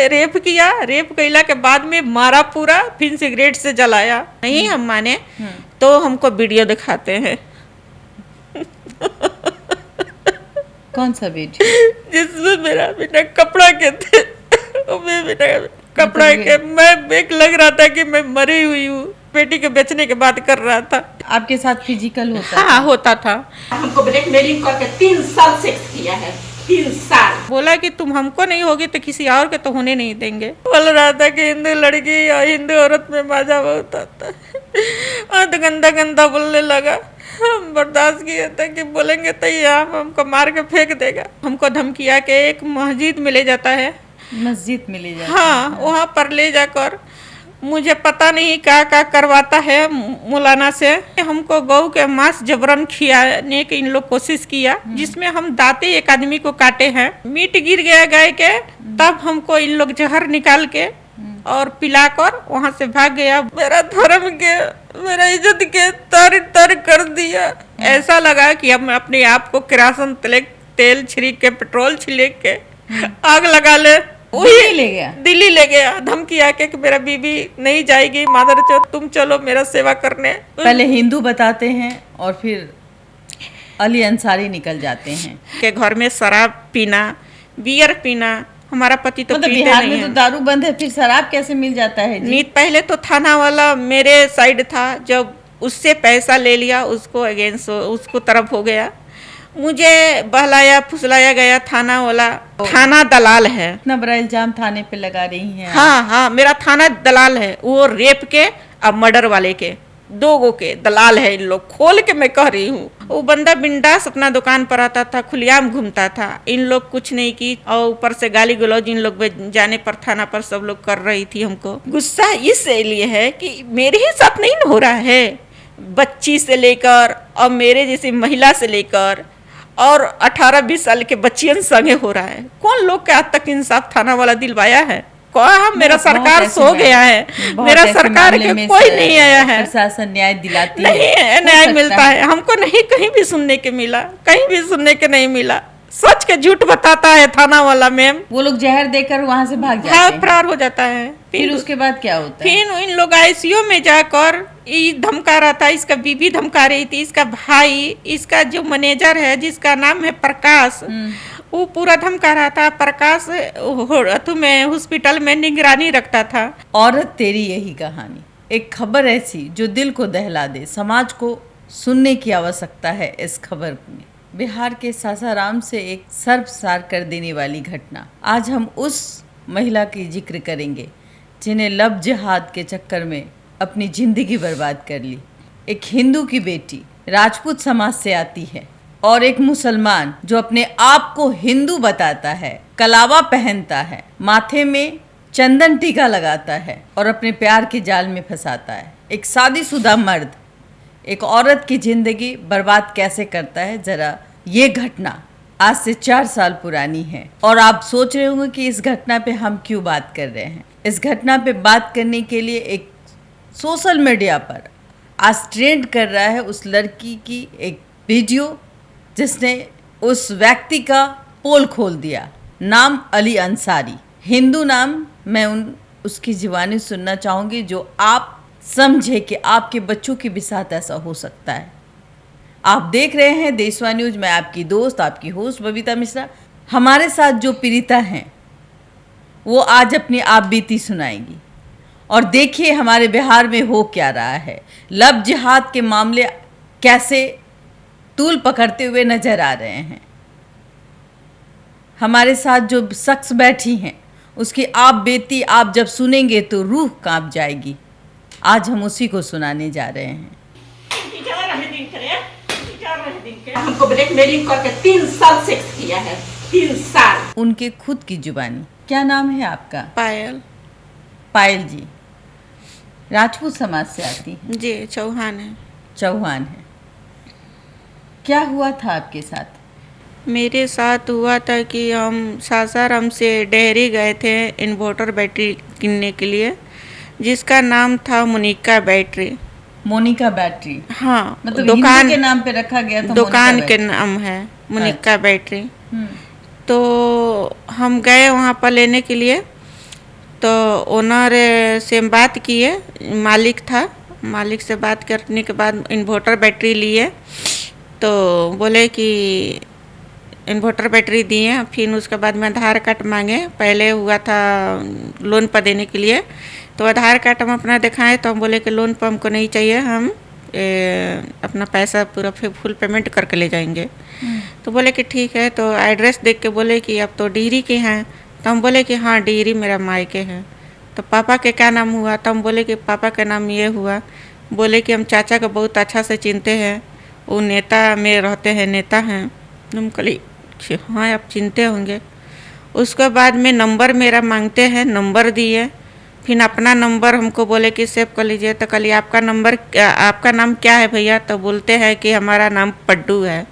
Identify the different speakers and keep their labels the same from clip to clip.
Speaker 1: Rape किया, rape कैला के बाद में मारा पूरा, फिर सिगरेट से जलाया। नहीं हम माने तो हमको वीडियो दिखाते हैं।
Speaker 2: कौन सा वीडियो?
Speaker 1: जिसमें मेरा बिना कपड़ा के थे, मैं बिना कपड़ा के, मैं एक लग रहा था कि मैं मरी हुई हूँ। बेटी के बेचने के बात कर रहा था।
Speaker 2: आपके साथ फिजिकल होता?
Speaker 1: हाँ होता था। हमको ब्लैकमेलिंग करके 3 साल सेक्स किया है, 3 साल। बोला कि तुम हमको नहीं होगी तो किसी और के तो होने नहीं देंगे। बोल रहा था कि हिंदू लड़की और हिंदू औरत में मजा बहुत आता है। और तो गंदा गंदा बोलने लगा। हम बर्दाश्त किया था कि बोलेंगे तो यहाँ हमको मार के फेंक देगा। हमको धमकिया के एक मस्जिद में ले जाता है।
Speaker 2: मस्जिद में ले जाता?
Speaker 1: हाँ, वहाँ पर ले जाकर मुझे पता नहीं क्या करवाता है मौलाना से। हमको गौ के मांस जबरन खिलाने की इन लोग कोशिश किया, जिसमें हम दांते एक आदमी को काटे हैं। मीट गिर गया गाय के, तब हमको इन लोग जहर निकाल के और पिलाकर वहाँ से भाग गया। मेरा धर्म के, मेरा इज्जत के तर कर दिया। ऐसा लगा कि अब मैं अपने आप को किरासन तेल छिड़क के, पेट्रोल छिड़क के आग लगा ले। दिल्ली ले गया धमकी आके कि मेरा बीबी नहीं जाएगी, मादर चौथ तुम चलो मेरा सेवा करने।
Speaker 2: पहले हिंदू बताते हैं और फिर अली अंसारी निकल जाते हैं
Speaker 1: के घर में शराब पीना, बियर पीना। हमारा पति तो पीते
Speaker 2: बिहार
Speaker 1: नहीं
Speaker 2: में तो दारू बंद है, फिर शराब कैसे मिल जाता है जी?
Speaker 1: नीत पहले तो थाना वाला मेरे साइड था, जब उससे पैसा ले लिया उसको अगेंस्ट, उसको तरफ हो गया। मुझे बहलाया फुसलाया गया थाना वाला। थाना दलाल है।
Speaker 2: इतना बड़ा इल्जाम थाने पे लगा रही हैं?
Speaker 1: हाँ, मेरा थाना दलाल है। वो रेप के और मर्डर वाले के, 2 के दलाल है इन लोग। खोल के मैं कह रही हूँ। वो बंदा बिंदास अपना दुकान पर आता था, खुलेआम घूमता था। इन लोग कुछ नहीं की, और ऊपर से गाली गलौज इन लोग जाने पर थाना पर सब लोग कर रही थी। हमको गुस्सा इसलिए है कि मेरे ही साथ नहीं हो रहा है, बच्ची से लेकर और मेरे जैसी महिला से लेकर और 18-20 साल के बच्चियन संगे हो रहा है। कौन लोग के आज तक इंसाफ थाना वाला दिलवाया है? मेरा सरकार सो गया है, मेरा सरकार के कोई नहीं आया है।
Speaker 2: प्रशासन न्याय दिलाती
Speaker 1: नहीं है, न्याय मिलता है हमको नहीं, कहीं भी सुनने के मिला, कहीं भी सुनने के नहीं मिला। सच के झूठ बताता है थाना वाला मैम।
Speaker 2: वो लोग जहर देकर वहाँ से भाग जाते हैं,
Speaker 1: फरार हो जाता है।
Speaker 2: फिर उसके बाद क्या होता है?
Speaker 1: फिर इन लोग आईसीयू में जाकर धमका रहा था, इसका बीबी धमका रही थी, इसका भाई, इसका जो मैनेजर है जिसका नाम है प्रकाश, वो पूरा धमका रहा था। प्रकाश में हॉस्पिटल में निगरानी रखता था।
Speaker 2: औरत तेरी यही कहानी, एक खबर ऐसी जो दिल को दहला दे। समाज को सुनने की आवश्यकता है इस खबर में। बिहार के सासाराम से एक सर्वसार कर देने वाली घटना। आज हम उस महिला की जिक्र करेंगे जिन्हें लव जिहाद के चक्कर में अपनी जिंदगी बर्बाद कर ली। एक हिंदू की बेटी राजपूत समाज से आती है और एक मुसलमान जो अपने आप को हिंदू बताता है, कलावा पहनता है, माथे में चंदन टीका लगाता है और अपने प्यार के जाल में फंसाता है। एक शादीशुदा मर्द एक औरत की जिंदगी बर्बाद कैसे करता है, जरा ये घटना आज से 4 साल पुरानी है। और आप सोच रहे होंगे कि इस घटना पे हम क्यों बात कर रहे हैं। इस घटना पे बात करने के लिए एक सोशल मीडिया पर आज ट्रेंड कर रहा है उस लड़की की एक वीडियो जिसने उस व्यक्ति का पोल खोल दिया। नाम अली अंसारी, हिंदू नाम। मैं उसकी जुबानी सुनना चाहूँगी जो आप समझे कि आपके बच्चों के भी साथ ऐसा हो सकता है। आप देख रहे हैं देशवा न्यूज। मैं आपकी दोस्त, आपकी होस्ट बबीता मिश्रा। हमारे साथ जो पीड़िता हैं वो आज अपनी आप बीती सुनाएंगी। और देखिए हमारे बिहार में हो क्या रहा है। लव जिहाद के मामले कैसे तूल पकड़ते हुए नजर आ रहे हैं। हमारे साथ जो शख्स बैठी हैं उसकी आप बीती आप जब सुनेंगे तो रूह कांप जाएगी। आज हम उसी को सुनाने जा रहे हैं।
Speaker 1: हमको ब्लैकमेलिंग करके 3 साल सेक्स किया है, 3 साल।
Speaker 2: उनके खुद की जुबानी। क्या नाम है आपका?
Speaker 1: पायल।
Speaker 2: पायल जी राजपूत समाज से आती हैं?
Speaker 1: जी, चौहान है।
Speaker 2: चौहान है। क्या हुआ था आपके साथ?
Speaker 1: मेरे साथ हुआ था कि हम सासाराम से डेहरी गए थे इन्वर्टर बैटरी किनने के लिए, जिसका नाम था मोनिका बैटरी।
Speaker 2: मोनिका बैटरी?
Speaker 1: हाँ,
Speaker 2: मतलब दुकान के नाम पे रखा गया था।
Speaker 1: दुकान के नाम है मोनिका बैटरी। तो हम गए वहाँ पर लेने के लिए, तो ओनर से हम बात किए, मालिक था, मालिक से बात करने के बाद इन्वर्टर बैटरी लिए, तो बोले कि इन्वर्टर बैटरी दिए। फिर उसके बाद में आधार कार्ड मांगे, पहले हुआ था लोन पर देने के लिए, तो आधार कार्ड हम अपना दिखाएं तो हम बोले कि लोन पर हमको नहीं चाहिए, हम अपना पैसा पूरा फुल पेमेंट करके ले जाएंगे। तो बोले कि ठीक है। तो एड्रेस देख के बोले कि अब तो डिहरी के हैं, तो हम बोले कि हाँ डिहरी मेरा मायके है। तो पापा के क्या नाम हुआ, तो हम बोले कि पापा का नाम ये हुआ। बोले कि हम चाचा को बहुत अच्छा से चिनते हैं, वो नेता में रहते हैं, नेता हैं। हम कली हाँ आप चिनते होंगे। उसके बाद में नंबर मेरा मांगते हैं, नंबर दिए, फिर अपना नंबर हमको बोले कि सेव कर लीजिए। तो कल आपका नंबर, आपका नाम क्या है भैया, तो बोलते हैं कि हमारा नाम पड्डू है।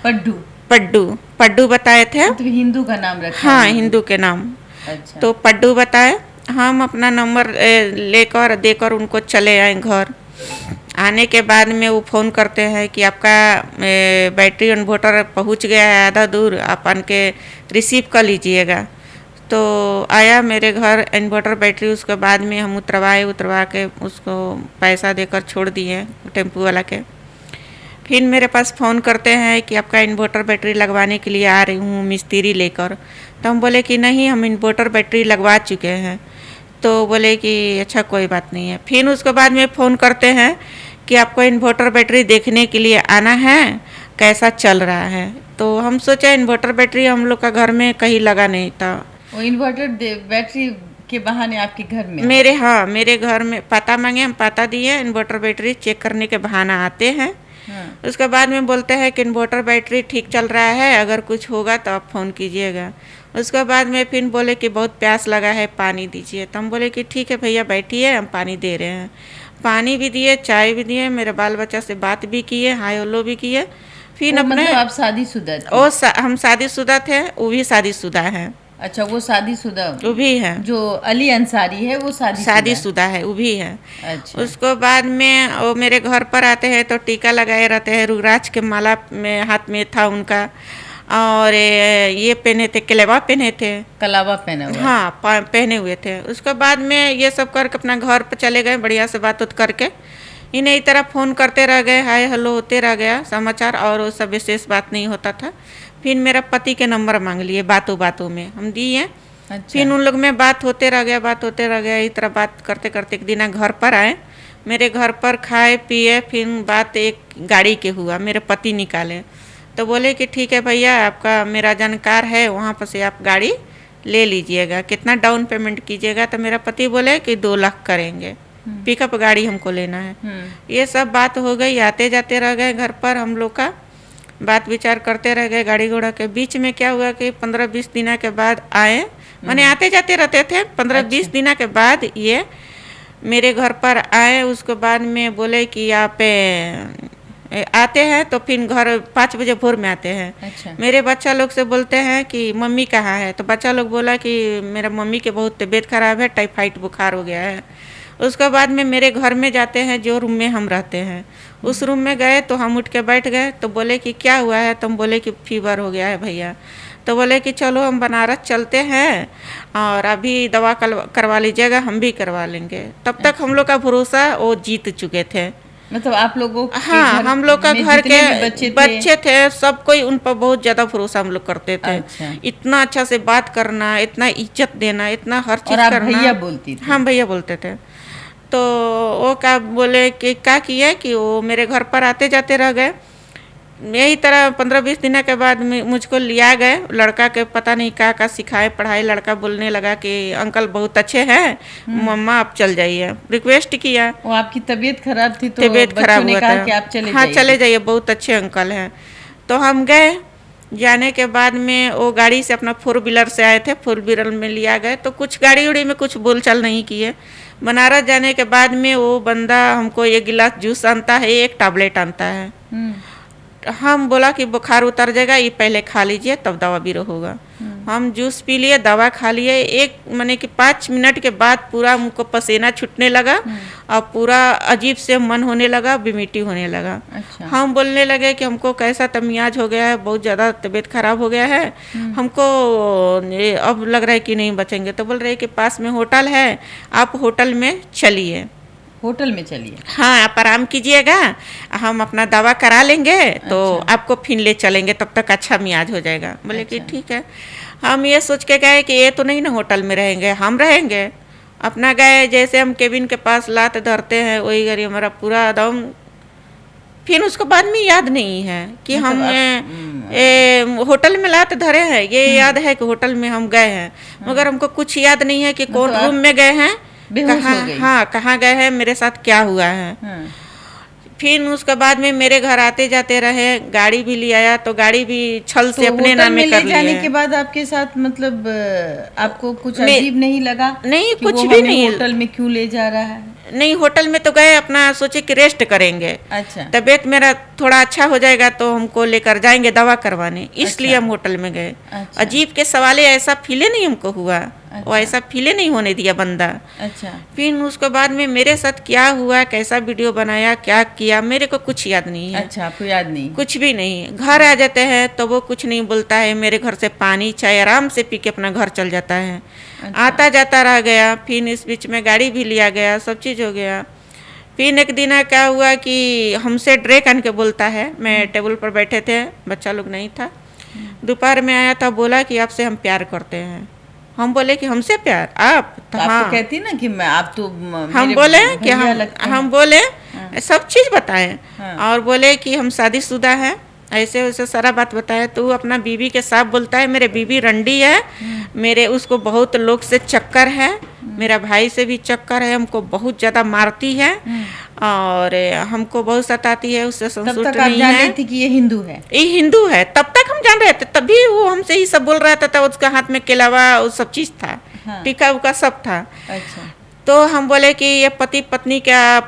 Speaker 2: पड्डू?
Speaker 1: पड्डू, पड्डू बताए थे।
Speaker 2: तो हिंदू का नाम रखा?
Speaker 1: हाँ हिंदू के नाम।
Speaker 2: अच्छा।
Speaker 1: तो पड्डू बताए। हम अपना नंबर लेकर देकर उनको चले आए घर। आने के बाद में वो फ़ोन करते हैं कि आपका बैटरी इन्वर्टर पहुंच गया है आधा दूर, आप आन के रिसीव कर लीजिएगा। तो आया मेरे घर इन्वर्टर बैटरी। उसके बाद में हम उतरवा के उसको पैसा देकर छोड़ दिए टेम्पू वाला के। फिर मेरे पास फ़ोन करते हैं कि आपका इन्वर्टर बैटरी लगवाने के लिए आ रही हूँ मिस्त्री लेकर। तो हम बोले कि नहीं, हम इन्वर्टर बैटरी लगवा चुके हैं। तो बोले कि अच्छा कोई बात नहीं है। फिर उसके बाद में फ़ोन करते हैं कि आपको इन्वर्टर बैटरी देखने के लिए आना है, कैसा चल रहा है। तो हम सोचा इन्वर्टर बैटरी हम लोग का घर में कहीं लगा नहीं था।
Speaker 2: वो इन्वर्टर बैटरी के बहाने आपके घर में?
Speaker 1: मेरे घर में पता मांगे, हम पता दिए, इन्वर्टर बैटरी चेक करने के बहाना आते हैं। उसके बाद में बोलते हैं कि इन्वर्टर बैटरी ठीक चल रहा है, अगर कुछ होगा तो आप फ़ोन कीजिएगा। उसके बाद में फिर बोले कि बहुत प्यास लगा है, पानी दीजिए। तो हम बोले कि ठीक है भैया बैठिए, हम पानी दे रहे हैं। पानी भी दिए, चाय भी दिए, मेरे बाल बच्चा से बात भी किए, हाय हेलो भी किए। फिर अपने
Speaker 2: मतलब आप शादीशुदा थे?
Speaker 1: हम शादीशुदा थे, वो भी शादीशुदा है।
Speaker 2: अच्छा, वो शादीशुदा?
Speaker 1: वो भी है।
Speaker 2: जो अली अंसारी है वो
Speaker 1: शादीशुदा है, वो भी है।
Speaker 2: अच्छा।
Speaker 1: उसको बाद में वो मेरे घर पर आते हैं तो टीका लगाए रहते हैं, रुद्राक्ष के माला में हाथ में था उनका, और ये पहने थे, कलेवा पहने थे।
Speaker 2: कलावा पहना हुआ?
Speaker 1: हाँ पहने हुए थे। उसके बाद में ये सब करके अपना घर पर चले गए, बढ़िया से बात उत करके। इन्हें इस तरह फ़ोन करते रह गए, हाय हेलो होते रह गया समाचार, और वो सब विशेष बात नहीं होता था। फिर मेरा पति के नंबर मांग लिए, बातों में हम दिए।
Speaker 2: अच्छा।
Speaker 1: फिर उन लोग में बात होते रह गया। इस तरह बात करते करते एक दिन घर पर आए, मेरे घर पर खाए पिए। फिर बात एक गाड़ी के हुआ, मेरे पति निकाले तो बोले कि ठीक है भैया, आपका मेरा जानकार है, वहाँ पर से आप गाड़ी ले लीजिएगा, कितना डाउन पेमेंट कीजिएगा। तो मेरा पति बोले कि 2 लाख करेंगे, पिकअप गाड़ी हमको लेना है। ये सब बात हो गई, आते जाते रह गए घर पर, हम लोग का बात विचार करते रह गए। गाड़ी घोड़ा के बीच में क्या हुआ कि 15-20 दिन के बाद आए, माने आते जाते रहते थे। 15-20 दिन के बाद ये मेरे घर पर आए। उसके बाद में बोले कि आप आते हैं, तो फिर घर 5 बजे भोर में आते हैं।
Speaker 2: अच्छा।
Speaker 1: मेरे बच्चा लोग से बोलते हैं कि मम्मी कहाँ है, तो बच्चा लोग बोला कि मेरा मम्मी के बहुत तबीयत खराब है, टाइफाइड बुखार हो गया है। उसके बाद में मेरे घर में जाते हैं, जो रूम में हम रहते हैं उस रूम में गए, तो हम उठ के बैठ गए। तो बोले कि क्या हुआ है, तो हम बोले कि फीवर हो गया है भैया। तो बोले कि चलो हम बनारस चलते हैं और अभी दवा करवा लीजिएगा, हम भी करवा लेंगे। तब तक हम लोग का भरोसा वो जीत चुके थे।
Speaker 2: मतलब आप लोगों के
Speaker 1: हाँ, हम लोग का घर के बच्चे थे, सब कोई उन पर बहुत ज़्यादा भरोसा हम लोग करते थे।
Speaker 2: अच्छा।
Speaker 1: इतना अच्छा से बात करना, इतना इज्जत देना, इतना हर चीज़
Speaker 2: करना।
Speaker 1: और आप
Speaker 2: भैया बोलती थी?
Speaker 1: हाँ भैया बोलते थे। तो वो क्या बोले कि क्या किया कि वो मेरे घर पर आते जाते रह गए। यही तरह 15-20 दिन के बाद मुझको लिया गए। लड़का के पता नहीं क्या सिखाए पढ़ाई। लड़का बोलने लगा कि अंकल बहुत अच्छे हैं, मम्मा आप चल जाइए। रिक्वेस्ट किया।
Speaker 2: वो आपकी तबीयत खराब थी तो
Speaker 1: तबीयत खराब हुआ था
Speaker 2: कि आप चले
Speaker 1: हाँ चले जाइए, बहुत अच्छे अंकल हैं। तो हम गए। जाने के बाद में वो गाड़ी से अपना 4 व्हीलर से आए थे, 4 व्हीलर में लिया गए। तो कुछ गाड़ी उड़ी में कुछ बोलचाल नहीं किए। बनारस जाने के बाद में वो बंदा हमको 1 गिलास जूस आणता है, 1 टैबलेट आणता है। हम बोला कि बुखार उतर जाएगा, ये पहले खा लीजिए तब दवा भी होगा। हम जूस पी लिए, दवा खा लिए। एक माने कि 5 मिनट के बाद पूरा हमको पसीना छूटने लगा और पूरा अजीब से मन होने लगा, बिमिटी होने लगा।
Speaker 2: अच्छा।
Speaker 1: हम बोलने लगे कि हमको कैसा तमियाज हो गया है, बहुत ज़्यादा तबीयत खराब हो गया है, हमको अब लग रहा है कि नहीं बचेंगे। तो बोल रहे कि पास में होटल है, आप होटल में चलिए।
Speaker 2: होटल में चलिए।
Speaker 1: हाँ, आप आराम कीजिएगा, हम अपना दवा करा लेंगे तो आपको फिर ले चलेंगे, तब तक अच्छा मियाज हो जाएगा। बोले कि ठीक है। हम ये सोच के गए कि ये तो नहीं ना होटल में रहेंगे, हम रहेंगे। अपना गए, जैसे हम केबिन के पास लात धरते हैं वही घड़ी हमारा पूरा एकदम, फिर उसको बाद में याद नहीं है कि हम होटल में लात धरे हैं। ये याद है कि होटल में हम गए हैं, मगर हमको कुछ याद नहीं है कि कौन रूम में गए हैं, कहाँ गए हैं, मेरे साथ क्या हुआ है। फिर उसके बाद में मेरे घर आते जाते रहे, गाड़ी भी ले आया तो गाड़ी भी छल से अपने नामे कर लिए।
Speaker 2: जाने के बाद आपके साथ मतलब आपको कुछ अजीब नहीं लगा?
Speaker 1: नहीं, कुछ भी नहीं।
Speaker 2: होटल में क्यों ले जा रहा है?
Speaker 1: नहीं, होटल में तो गए, अपना सोचे कि रेस्ट करेंगे।
Speaker 2: अच्छा।
Speaker 1: तबीयत मेरा थोड़ा अच्छा हो जाएगा तो हमको लेकर जाएंगे दवा करवाने, इसलिए हम होटल में गए।
Speaker 2: अच्छा।
Speaker 1: अजीब के सवाल, ऐसा फीले नहीं हमको हुआ।
Speaker 2: अच्छा।
Speaker 1: वो ऐसा फीले नहीं होने दिया बंदा।
Speaker 2: अच्छा।
Speaker 1: फिर उसके बाद में मेरे साथ क्या हुआ, कैसा वीडियो बनाया, क्या किया, मेरे को कुछ याद नहीं है।
Speaker 2: अच्छा, आपको याद नहीं?
Speaker 1: कुछ भी नहीं। घर आ जाते हैं तो वो कुछ नहीं बोलता है, मेरे घर से पानी चाय आराम से पी के अपना घर चल जाता है। अच्छा। आता जाता रह गया। फिर इस बीच में गाड़ी भी लिया गया, सब चीज़ हो गया। फिर एक दिन क्या हुआ कि हमसे ड्रे कान के बोलता है, मैं टेबल पर बैठे थे, बच्चा लोग नहीं था, दोपहर में आया था, बोला कि आपसे हम प्यार करते हैं। हम बोले कि हमसे प्यार? आप तो हाँ,
Speaker 2: तो कहती ना कि मैं, आप तो
Speaker 1: हम बोले कि हम बोले सब चीज़ बताएं। और बोले कि हम शादीशुदा हैं, ऐसे वैसे सारा बात बताया। तो अपना बीवी के साथ बोलता है, मेरे बीवी रंडी है, मेरे उसको बहुत लोग से चक्कर है, मेरा भाई से भी चक्कर है, हमको बहुत ज़्यादा मारती है और हमको बहुत सताती है, उससे संसूट नहीं है। तब तक आप जान रही
Speaker 2: थी कि ये हिंदू है?
Speaker 1: ये हिंदू है, तब तक हम जान रहे थे। तभी वो हमसे ही सब बोल रहा था, उसका हाथ में केलावा वो सब चीज़ था। हाँ। टीका उका सब था।
Speaker 2: अच्छा।
Speaker 1: तो हम बोले कि ये पति पत्नी का,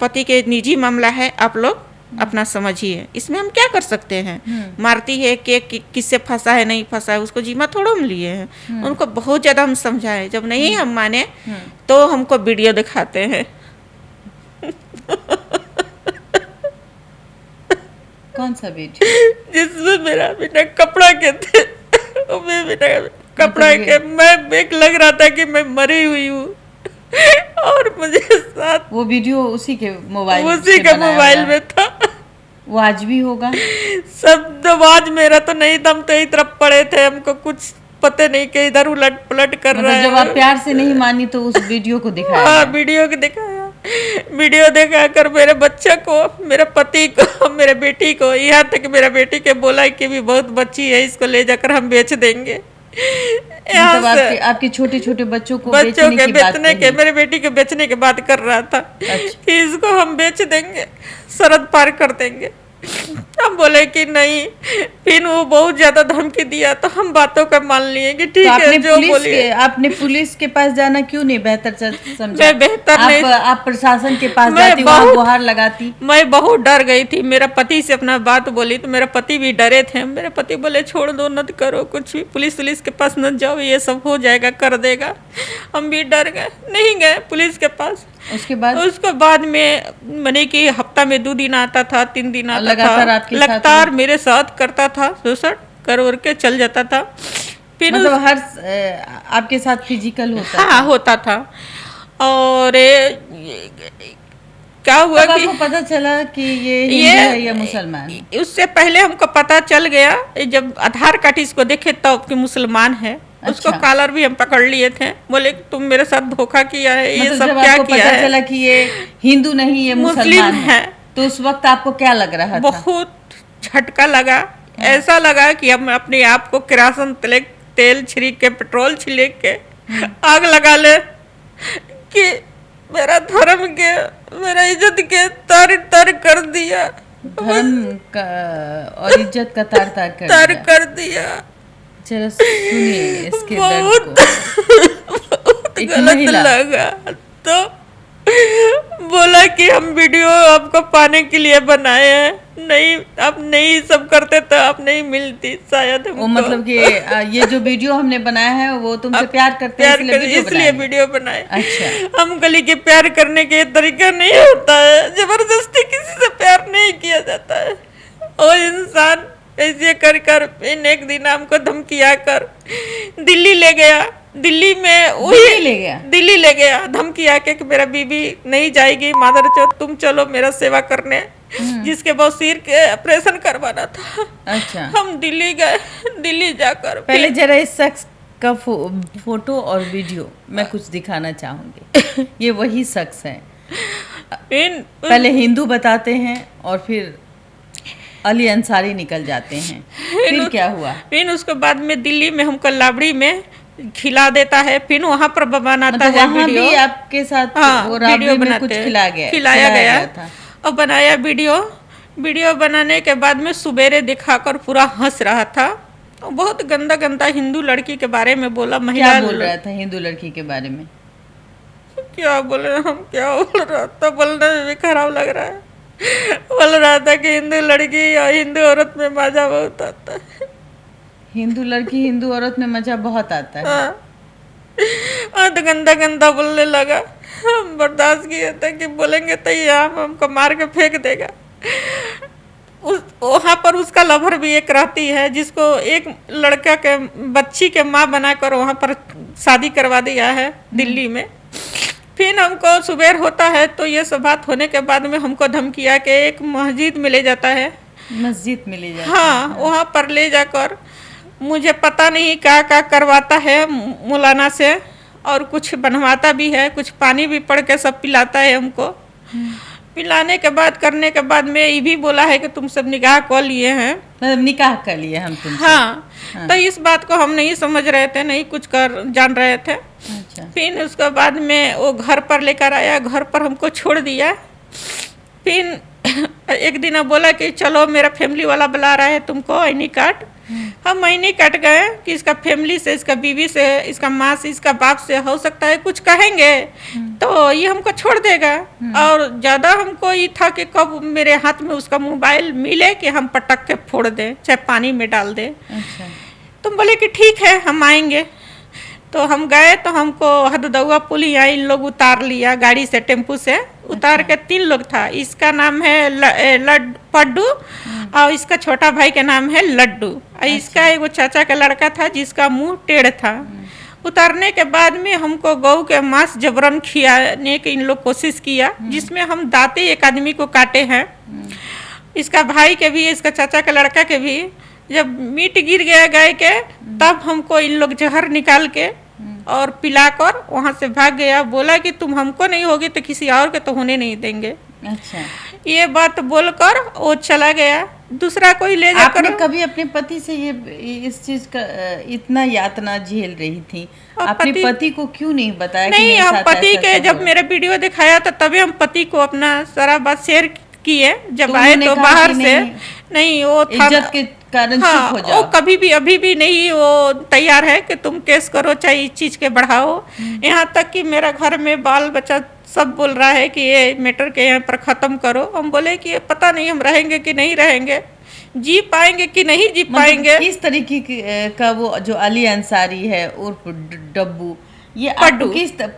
Speaker 1: पति के निजी मामला है, आप लोग अपना समझिए, इसमें हम क्या कर सकते हैं। मारती है कि किससे फंसा है नहीं फंसा है, उसको जीमा थोड़ा हम लिए हैं। उनको बहुत ज़्यादा हम समझाए, जब नहीं हम माने तो हमको वीडियो दिखाते हैं।
Speaker 2: कौन सा वीडियो?
Speaker 1: जिसमें मेरा बिना कपड़ा के थे, मैं बिना कपड़ा के, मैं एक लग रहा था कि मैं मरी हुई हूँ। और मुझे साथ
Speaker 2: वो वीडियो उसी के मोबाइल
Speaker 1: में था।
Speaker 2: वो आज भी होगा?
Speaker 1: सब आवाज मेरा तो नहीं था, हम तो इस तरफ पड़े थे, हमको कुछ पता नहीं कि इधर उलट पलट कर रहा है।
Speaker 2: जब आप प्यार से नहीं मानी तो उस वीडियो को दिखाया?
Speaker 1: हाँ, वीडियो को दिखाया। वीडियो दिखा कर मेरे बच्चे को, मेरे पति को, मेरे बेटी को, यहाँ तक मेरा बेटी के बोला कि भी बहुत बच्ची है, इसको ले जाकर हम बेच देंगे।
Speaker 2: मतलब आपके छोटे छोटे बच्चों के
Speaker 1: बेचने के, मेरे बेटी के बेचने की बात कर रहा था। अच्छा। कि इसको हम बेच देंगे, सरहद पार कर देंगे। हम बोले कि नहीं। फिर वो बहुत ज्यादा धमकी दिया तो हम बातों का मान लिए कि ठीक है, जो बोलिए।
Speaker 2: आपने पुलिस के पास जाना क्यों नहीं बेहतर समझा?
Speaker 1: मैं बेहतर नहीं,
Speaker 2: आप प्रशासन के पास जाती, वहाँ गुहार लगाती।
Speaker 1: मैं बहुत डर गई थी। मेरा पति से अपना बात बोली तो मेरा पति भी डरे थे। मेरे पति बोले छोड़ दो, मत करो कुछ भी, पुलिस के पास न जाओ, ये सब हो जाएगा, कर देगा। हम भी डर गए, नहीं गए पुलिस के पास। उसके बाद में मैंने कि हफ्ता में 2 दिन आता था, 3 दिन आता था, लगातार मेरे साथ करता था, शोषण कर के चल जाता था। फिर
Speaker 2: मतलब हर आपके साथ फिजिकल होता?
Speaker 1: हाँ, होता था। और क्या हुआ कि
Speaker 2: आपको पता चला कि ये हिंदू है या मुसलमान?
Speaker 1: उससे पहले हमको पता चल गया, जब आधार कार्ड इसको देखे तब कि मुसलमान है। अच्छा। उसको कॉलर भी हम पकड़ लिए थे, बोले तुम मेरे साथ धोखा किया है, ये सब क्या किया है।
Speaker 2: पता चला कि ये हिंदू नहीं, ये मुसलमान है, तो उस वक्त आपको क्या लग रहा था?
Speaker 1: बहुत झटका लगा। ऐसा लगा कि हम अपने आप को किरासन तेल छिड़क के, पेट्रोल छिड़क के आग लगा ले, कि मेरा धर्म के, मेरा इज्जत के तार कर दिया।
Speaker 2: धर्म का और इज्जत का तार
Speaker 1: कर दिया।
Speaker 2: चलो सुनिए इसके दर्द को।
Speaker 1: बहुत गलत लगा। तो बोला कि हम वीडियो आपको पाने के लिए बनाए हैं, नहीं, अब नहीं सब करते तो अब नहीं मिलती शायद
Speaker 2: वो
Speaker 1: हमको।
Speaker 2: मतलब कि ये जो वीडियो हमने बनाया है वो तुमसे प्यार करते हैं
Speaker 1: इसलिए वीडियो बनाए।
Speaker 2: अच्छा।
Speaker 1: हम गली के प्यार करने के तरीका नहीं होता है, जबरदस्ती किसी से प्यार नहीं किया जाता है। और इंसान ऐसे कर कर फिर एक दिन हमको धमकिया कर दिल्ली ले गया। दिल्ली में दिल्ली ले गया धमकिया के कि मेरा बीबी नहीं जाएगी, मादर चौथ तुम चलो मेरा सेवा करने, जिसके बहुत सिर के ऑपरेशन करवाना था।
Speaker 2: अच्छा।
Speaker 1: हम दिल्ली गए। दिल्ली जाकर
Speaker 2: पहले जरा इस शख्स का फोटो और वीडियो मैं कुछ दिखाना चाहूंगी। ये वही शख्स है। पहले हिंदू बताते हैं और फिर अली अंसारी निकल जाते हैं। फिर क्या हुआ?
Speaker 1: फिर उसके बाद में दिल्ली में हमको लाबड़ी में खिला देता है। फिर वहाँ पर बनाता
Speaker 2: मतलब
Speaker 1: है
Speaker 2: वीडियो। भी आपके साथ वो
Speaker 1: वीडियो
Speaker 2: में कुछ
Speaker 1: खिलाया गया था और बनाया वीडियो बनाने के बाद में सुबेरे दिखाकर पूरा हंस रहा था। बहुत गंदा गंदा हिंदू लड़की के बारे में बोला। महिला
Speaker 2: क्या बोल रहा था हिंदू लड़की के बारे में?
Speaker 1: क्या बोले हम, क्या बोल रहा था, बोलने में भी खराब लग रहा है। बोल रहा था कि हिंदू लड़की और हिंदू औरत में मजा बहुत आता है।
Speaker 2: हिंदू लड़की हिंदू औरत में मजा बहुत आता है।
Speaker 1: हाँ, तो गंदा गंदा बोलने लगा। हम बर्दाश्त किया था कि बोलेंगे तो ये हमको मार के फेंक देगा। वहाँ पर उसका लवर भी एक रहती है जिसको एक लड़का के बच्ची के माँ बनाकर वहाँ पर शादी करवा दिया है दिल्ली में। फिर हमको सुबेर होता है तो ये सब बात होने के बाद में हमको धमकिया के एक मस्जिद में ले जाता है।
Speaker 2: मस्जिद में ले जाता
Speaker 1: हाँ, वहाँ पर ले जाकर मुझे पता नहीं क्या करवाता है मौलाना से, और कुछ बनवाता भी है, कुछ पानी भी पड़ के सब पिलाता है हमको। पिलाने के बाद करने के बाद में ये भी बोला है कि तुम सब निकाह कर लिए हैं।
Speaker 2: मतलब निकाह कर लिए हम तुमसे।
Speaker 1: हाँ। तो इस बात को हम नहीं समझ रहे थे, नहीं कुछ कर जान रहे थे।
Speaker 2: अच्छा।
Speaker 1: फिर उसके बाद में वो घर पर लेकर आया, घर पर हमको छोड़ दिया। फिर एक दिन बोला कि चलो मेरा फैमिली वाला बुला रहा है तुमको, आईनी काट। हम आईनी काट गए कि इसका फैमिली से, इसका बीवी से, इसका माँ से, इसका बाप से हो सकता है कुछ कहेंगे तो ये हमको छोड़ देगा। और ज़्यादा हमको ये था कि कब मेरे हाथ में उसका मोबाइल मिले कि हम पटक के फोड़ दें, चाहे पानी में डाल दें।
Speaker 2: अच्छा।
Speaker 1: तुम बोले कि ठीक है हम आएंगे। तो हम गए तो हमको हददौआ पुल यहाँ इन लोग उतार लिया गाड़ी से, टेम्पू से उतार के। 3 लोग था। इसका नाम है पड्डू और इसका छोटा भाई का नाम है लड्डू। इसका एगो चाचा का लड़का था जिसका मुंह टेढ़ था। उतारने के बाद में हमको गौ के मांस जबरन खिलाने की इन लोग कोशिश किया, जिसमें हम दांते एक आदमी को काटे हैं, इसका भाई के भी, इसका चाचा का लड़का के भी। जब मीट गिर गया गाय के तब हमको इन लोग जहर निकाल के और पिलाकर वहाँ से भाग गया। बोला कि तुम हमको नहीं होगी तो किसी और के तो होने नहीं देंगे।
Speaker 2: अच्छा।
Speaker 1: ये बात बोलकर वो चला गया। दूसरा कोई ले जाकर।
Speaker 2: आपने कभी अपने पति से ये इस चीज का इतना यातना झेल रही थी, अपने पति को क्यों नहीं बताया?
Speaker 1: नहीं, हम पति के जब मेरा वीडियो दिखाया था तभी हम पति को अपना सारा बात शेयर किए। जब आए तो बाहर से नहीं, वो था
Speaker 2: इज्जत के कारण चुप हो जाओ।
Speaker 1: वो कभी भी अभी भी नहीं वो तैयार है कि तुम केस करो, चाहे इस चीज के बढ़ाओ। यहाँ तक कि मेरा घर में बाल बच्चा सब बोल रहा है कि ये मैटर के यहाँ पर ख़त्म करो। हम बोले कि ये पता नहीं हम रहेंगे कि नहीं रहेंगे, जी पाएंगे कि नहीं जी पाएंगे।
Speaker 2: किस तरीके का वो जो अली अंसारी है उर्फ डब्बू, ये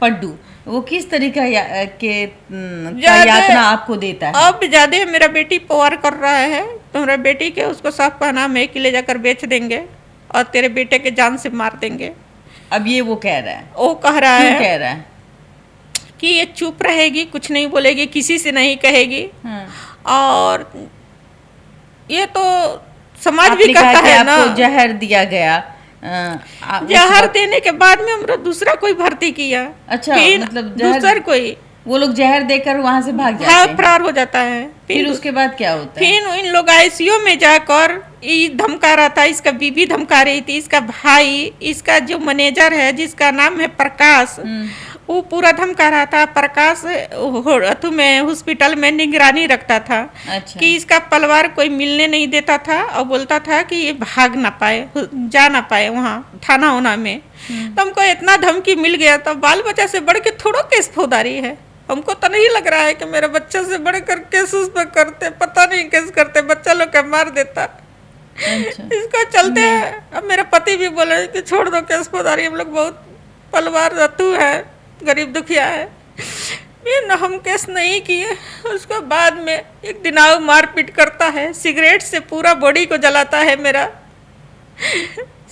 Speaker 2: पड्डू वो किस तरीका यातना आपको देता है?
Speaker 1: अब ज्यादा मेरा बेटी पवार कर रहा है तो मेरा बेटी के उसको साफ कहना है कि ले जाकर बेच देंगे और तेरे बेटे के जान से मार देंगे।
Speaker 2: अब ये वो कह रहा है,
Speaker 1: वो कह रहा है,
Speaker 2: कह रहा है
Speaker 1: कि ये चुप रहेगी, कुछ नहीं बोलेगी, किसी से नहीं कहेगी। और ये तो समाज भी कहता है ना।
Speaker 2: आपको जहर दिया गया,
Speaker 1: जहर देने के बाद में हमरा दूसरा कोई भर्ती किया।
Speaker 2: अच्छा, मतलब
Speaker 1: दूसरा कोई,
Speaker 2: वो लोग जहर देकर वहां से भाग जाते हैं,
Speaker 1: फरार हो जाता है।
Speaker 2: फिर उसके बाद क्या होता है?
Speaker 1: फिर इन लोग आईसीयू में जाकर धमका रहा था, इसका बीबी धमका रही थी, इसका भाई, इसका जो मैनेजर है जिसका नाम है प्रकाश, वो पूरा धमका रहा था। प्रकाश में हॉस्पिटल में निगरानी रखता था।
Speaker 2: अच्छा।
Speaker 1: कि इसका परिवार कोई मिलने नहीं देता था और बोलता था कि ये भाग ना पाए, जा ना पाए वहाँ थाना में। तो हमको इतना धमकी मिल गया, तो बाल बच्चा से बढ़ के थोड़ा केस फौजदारी है। हमको तो नहीं लग रहा है कि मेरे बच्चे से बढ़कर केस उस पर करते, पता नहीं कैसे करते, बच्चा लोग का मार देता।
Speaker 2: अच्छा।
Speaker 1: इसको चलते हैं। अब मेरे पति भी बोले कि छोड़ दो केस फौजदारी, हम लोग बहुत परिवार रतू है, गरीब दुखिया है। फिर हम केस नहीं किए। उसको बाद में एक दिन आओ मारपीट करता है, सिगरेट से पूरा बॉडी को जलाता है, मेरा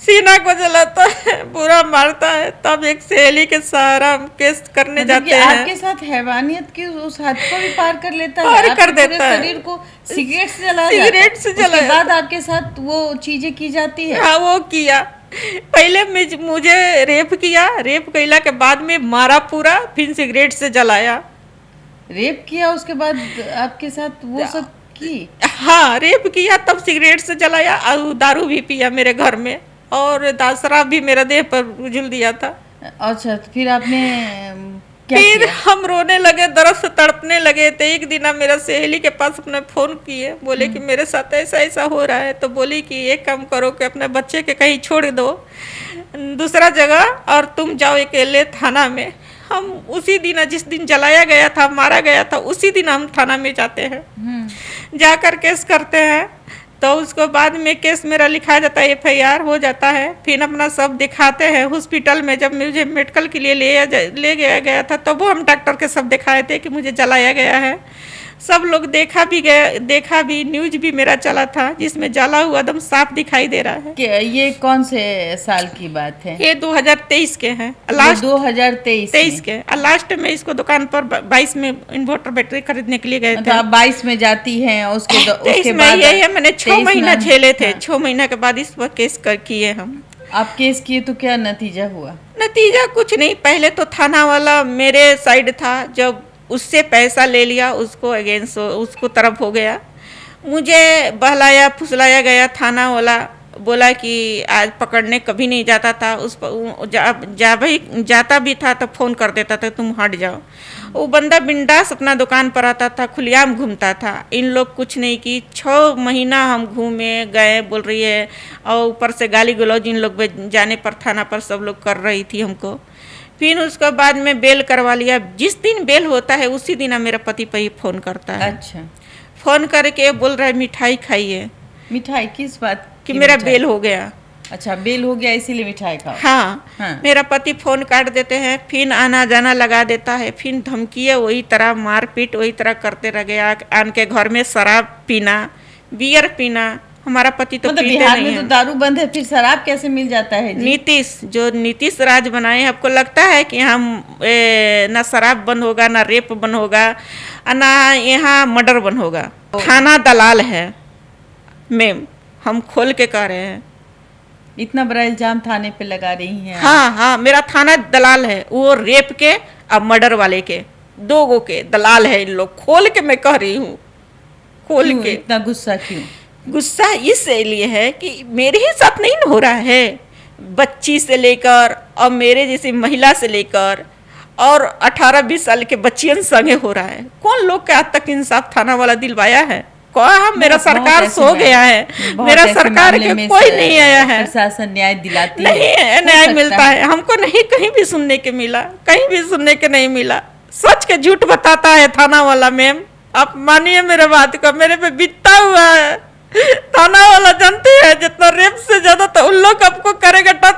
Speaker 1: सीना को जलाता है, पूरा मारता है। तब एक सहेली के सहारा हम केस करने जाते हैं।
Speaker 2: आपके साथ हैवानियत की उस हद को भी पार कर लेता है,
Speaker 1: पार कर
Speaker 2: आपके पूरे
Speaker 1: देता है।
Speaker 2: शरीर को सिगरेट से जला
Speaker 1: सिगरेट से
Speaker 2: उसके
Speaker 1: जलाया।
Speaker 2: बाद आपके साथ वो चीजें की जाती है।
Speaker 1: हाँ, वो किया। पहले मुझे रेप किया, रेप कैला के बाद में मारा पूरा, फिर सिगरेट से जलाया।
Speaker 2: रेप किया, उसके बाद आपके साथ वो सब की।
Speaker 1: हाँ, रेप किया, तब सिगरेट से जलाया, और दारू भी पिया मेरे घर में, और शराब भी मेरा देह पर उजल दिया था।
Speaker 2: अच्छा, तो फिर आपने क्या
Speaker 1: फिर
Speaker 2: किया?
Speaker 1: हम रोने लगे, दर्द से तड़पने लगे। तो एक दिन मेरा सहेली के पास अपने फोन किए, बोले कि मेरे साथ ऐसा ऐसा हो रहा है। तो बोली कि एक काम करो कि अपने बच्चे के कहीं छोड़ दो दूसरा जगह, और तुम जाओ अकेले थाना में। हम उसी दिन, जिस दिन जलाया गया था, मारा गया था, उसी दिन हम थाना में जाते हैं, जाकर केस करते हैं। तो उसको बाद में केस मेरा लिखा जाता है, FIR हो जाता है। फिर अपना सब दिखाते हैं हॉस्पिटल में। जब मुझे मेडिकल के लिए ले गया था, तब वो हम डॉक्टर के सब दिखाए थे कि मुझे जलाया गया है। सब लोग देखा भी, न्यूज भी मेरा चला था, जिसमें जला हुआ एकदम साफ दिखाई दे रहा है।
Speaker 2: ये कौन से साल की बात है?
Speaker 1: ये 2023 के हैं, लास्ट
Speaker 2: 2023
Speaker 1: के। और लास्ट में इसको दुकान पर 22 में इन्वर्टर बैटरी खरीदने के लिए गए थे।
Speaker 2: मतलब आप 22 में जाती हैं, उसके
Speaker 1: 23 में
Speaker 2: बाद
Speaker 1: ये मैंने 6
Speaker 2: 23
Speaker 1: महीना
Speaker 2: में-
Speaker 1: झेले थे।
Speaker 2: हाँ।
Speaker 1: 6 महीना के बाद इस पर केस किए हम।
Speaker 2: आप केस किए तो क्या नतीजा हुआ?
Speaker 1: नतीजा कुछ नहीं। पहले तो थाना वाला मेरे साइड था, जब उससे पैसा ले लिया, उसको अगेंस्ट, उसको तरफ हो गया। मुझे बहलाया फुसलाया गया। थाना वाला बोला कि आज पकड़ने कभी नहीं जाता था, उस पर जाता भी था तो फ़ोन कर देता था, तुम हट जाओ। वो बंदा बिंदास अपना दुकान पर आता था, खुलेआम घूमता था। इन लोग कुछ नहीं की। 6 महीना हम घूमे गए, बोल रही है, और ऊपर से गाली गलौज इन लोग जाने पर थाना पर सब लोग कर रही थी हमको। फिर उसके बाद में बेल करवा लिया। जिस दिन बेल होता है उसी दिन मेरा पति पे ही फ़ोन करता है।
Speaker 2: अच्छा,
Speaker 1: फ़ोन करके बोल रहा है मिठाई खाइए,
Speaker 2: मिठाई किस बात
Speaker 1: कि
Speaker 2: की
Speaker 1: मेरा
Speaker 2: मिठाई?
Speaker 1: बेल हो गया।
Speaker 2: अच्छा, बेल हो गया इसीलिए मिठाई खाओ।
Speaker 1: हाँ,
Speaker 2: हाँ।
Speaker 1: मेरा पति फ़ोन काट देते हैं, फिर आना जाना लगा देता है, फिर धमकिए, वही तरह मारपीट वही तरह करते रह गया। आन के घर में शराब पीना, बियर पीना। हमारा पति तो
Speaker 2: मतलब
Speaker 1: पीते
Speaker 2: बिहार
Speaker 1: नहीं
Speaker 2: में तो
Speaker 1: है।
Speaker 2: दारू बंद है, फिर शराब कैसे मिल जाता है जी?
Speaker 1: नीतीश राज बनाए, आपको लगता है कि हम ना शराब बंद होगा, ना रेप बंद होगा, ना यहाँ मर्डर बंद होगा। थाना दलाल है मैम, हम खोल के कह रहे हैं।
Speaker 2: इतना बड़ा इल्जाम थाने पे लगा रही हैं आप।
Speaker 1: हाँ, मेरा थाना दलाल है। वो रेप के और मर्डर वाले के, 2 गो के दलाल है इन लोग। खोल के मैं कह रही हूँ, खोल
Speaker 2: क्यों
Speaker 1: के।
Speaker 2: इतना गुस्सा क्यों?
Speaker 1: गुस्सा इसलिए है कि मेरे ही साथ नहीं न हो रहा है, बच्ची से लेकर और मेरे जैसी महिला से लेकर और 18-20 साल के बच्चियन संगे हो रहा है। कौन लोग के आज तक इंसाफ थाना वाला दिलवाया है? मेरा सरकार सो गया है, मेरा सरकार के कोई नहीं आया है।
Speaker 2: प्रशासन न्याय दिलाती
Speaker 1: नहीं
Speaker 2: है,
Speaker 1: न्याय मिलता है हमको, नहीं कहीं भी सुनने के मिला, कहीं भी सुनने के नहीं मिला। सच के झूठ बताता है थाना वाला मैम, आप मानिए मेरे बात को, मेरे पे बीतता हुआ है। थाना वाला जानते हैं जितना रेप से ज्यादा तो उन लोग आपको करेगा टच